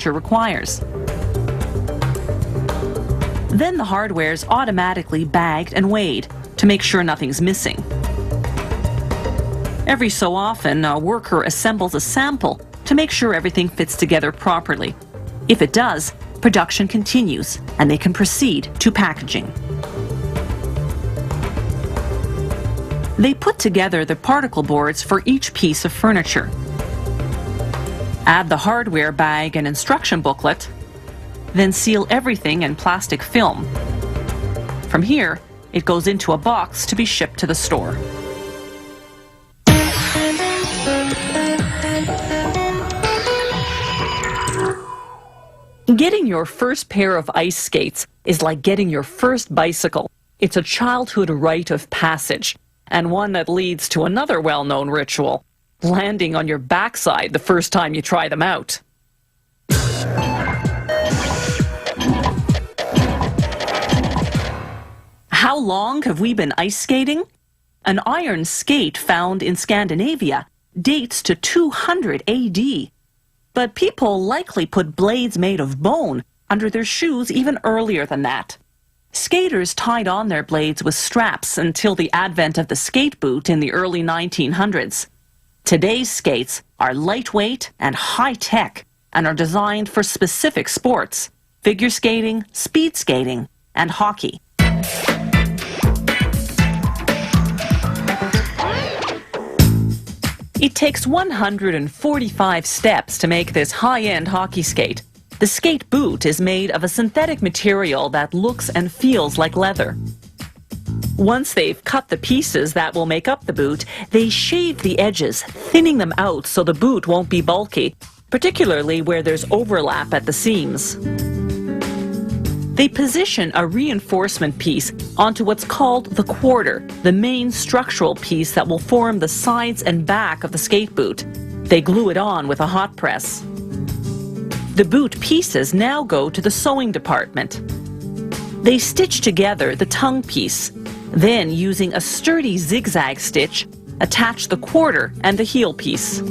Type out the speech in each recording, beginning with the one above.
furniture requires. Then the hardware is automatically bagged and weighed to make sure nothing's missing. Every so often, a worker assembles a sample to make sure everything fits together properly. If it does, production continues and they can proceed to packaging. They put together the particle boards for each piece of furniture. Add the hardware bag and instruction booklet, then seal everything in plastic film. From here, it goes into a box to be shipped to the store. Getting your first pair of ice skates is like getting your first bicycle. It's a childhood rite of passage, and one that leads to another well-known ritual, landing on your backside the first time you try them out. How long have we been ice skating? An iron skate found in Scandinavia dates to 200 AD. But people likely put blades made of bone under their shoes even earlier than that. Skaters tied on their blades with straps until the advent of the skate boot in the early 1900s. Today's skates are lightweight and high-tech and are designed for specific sports: figure skating, speed skating, and hockey. It takes 145 steps to make this high-end hockey skate. The skate boot is made of a synthetic material that looks and feels like leather. Once they've cut the pieces that will make up the boot, they shave the edges, thinning them out so the boot won't be bulky, particularly where there's overlap at the seams. They position a reinforcement piece onto what's called the quarter, the main structural piece that will form the sides and back of the skate boot. They glue it on with a hot press. The boot pieces now go to the sewing department. They stitch together the tongue piece, then using a sturdy zigzag stitch, attach the quarter and the heel piece.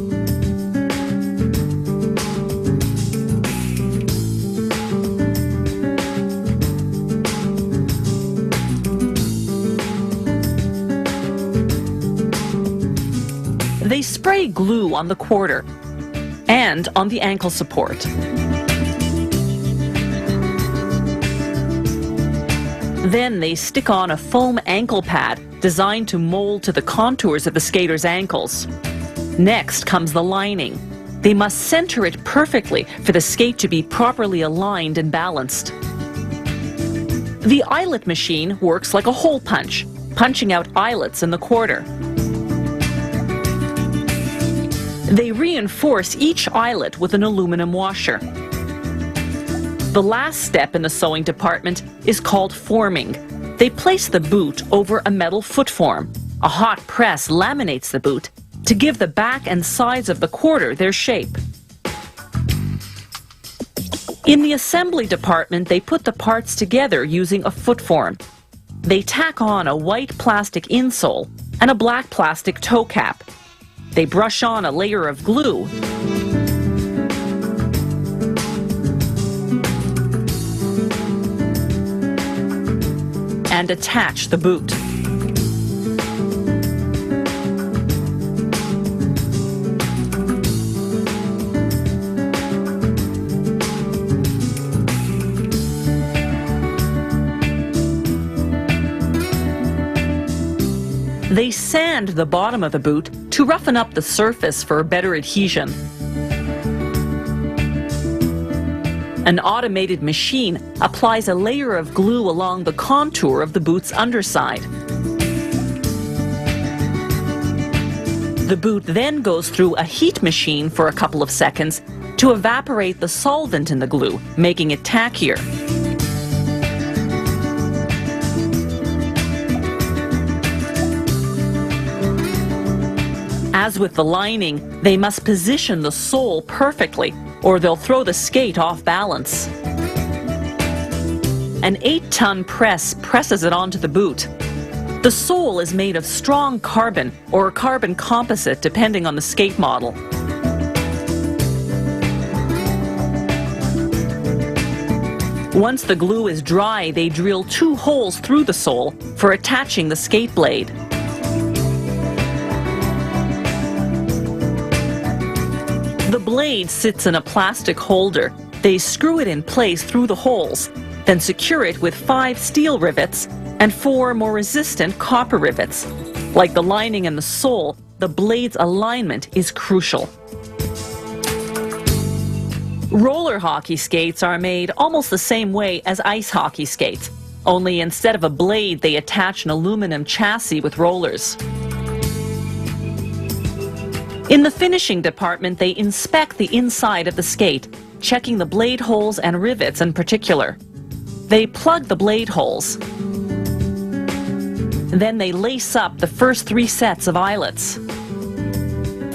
They spray glue on the quarter and on the ankle support. Then they stick on a foam ankle pad designed to mold to the contours of the skater's ankles. Next comes the lining. They must center it perfectly for the skate to be properly aligned and balanced. The eyelet machine works like a hole punch, punching out eyelets in the quarter. They reinforce each eyelet with an aluminum washer. The last step in the sewing department is called forming. They place the boot over a metal foot form. A hot press laminates the boot to give the back and sides of the quarter their shape. In the assembly department, they put the parts together using a foot form. They tack on a white plastic insole and a black plastic toe cap. They brush on a layer of glue and attach the boot. They sand the bottom of the boot to roughen up the surface for better adhesion. An automated machine applies a layer of glue along the contour of the boot's underside. The boot then goes through a heat machine for a couple of seconds to evaporate the solvent in the glue, making it tackier. As with the lining, they must position the sole perfectly, or they'll throw the skate off balance. An 8-ton press presses it onto the boot. The sole is made of strong carbon or carbon composite, depending on the skate model. Once the glue is dry, they drill 2 holes through the sole for attaching the skate blade. The blade sits in a plastic holder. They screw it in place through the holes, then secure it with 5 steel rivets and 4 more resistant copper rivets. Like the lining and the sole, the blade's alignment is crucial. Roller hockey skates are made almost the same way as ice hockey skates, only instead of a blade, they attach an aluminum chassis with rollers. In the finishing department, they inspect the inside of the skate, checking the blade holes and rivets in particular. They plug the blade holes. Then they lace up the first 3 sets of eyelets.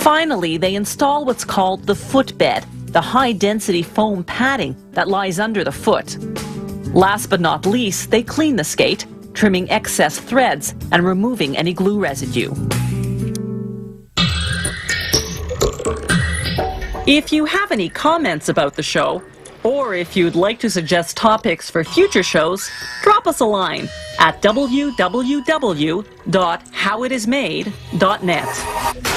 Finally, they install what's called the footbed, the high-density foam padding that lies under the foot. Last but not least, they clean the skate, trimming excess threads and removing any glue residue. If you have any comments about the show, or if you'd like to suggest topics for future shows, drop us a line at www.howitismade.net.